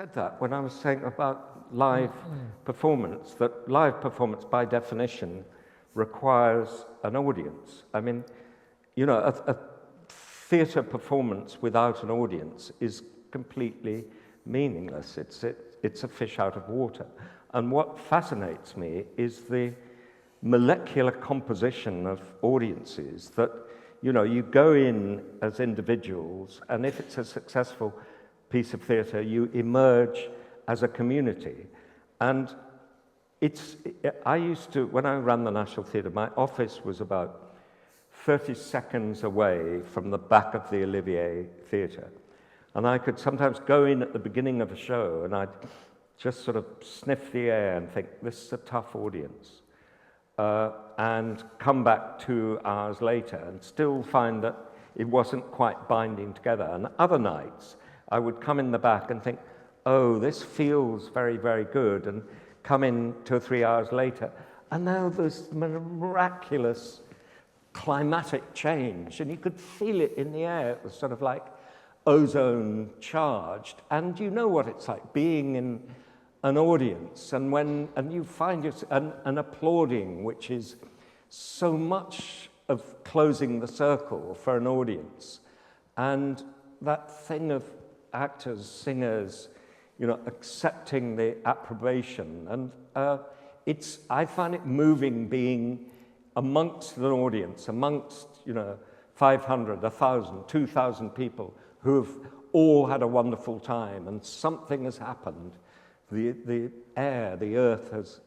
said that when I was saying about live performance, that live performance by definition requires an audience. I mean, you know, a theatre performance without an audience is completely meaningless. It's a fish out of water. And what fascinates me is the molecular composition of audiences that, you know, you go in as individuals, and if it's a successful piece of theatre, you emerge as a community. And I used to, when I ran the National Theatre, my office was about 30 seconds away from the back of the Olivier Theatre. And I could sometimes go in at the beginning of a show and I'd just sort of sniff the air and think, this is a tough audience. And come back 2 hours later and still find that it wasn't quite binding together. And other nights, I would come in the back and think, oh, this feels very, very good, and come in 2 or 3 hours later, and now there's miraculous climatic change, and you could feel it in the air. It was sort of like ozone charged, and you know what it's like being in an audience, and you find yourself an applauding, which is so much of closing the circle for an audience, and that thing of actors, singers, you know, accepting the approbation, and I find it moving being amongst an audience, amongst, you know, 500, 1,000, 2,000 people who have all had a wonderful time, and something has happened. The air, the earth has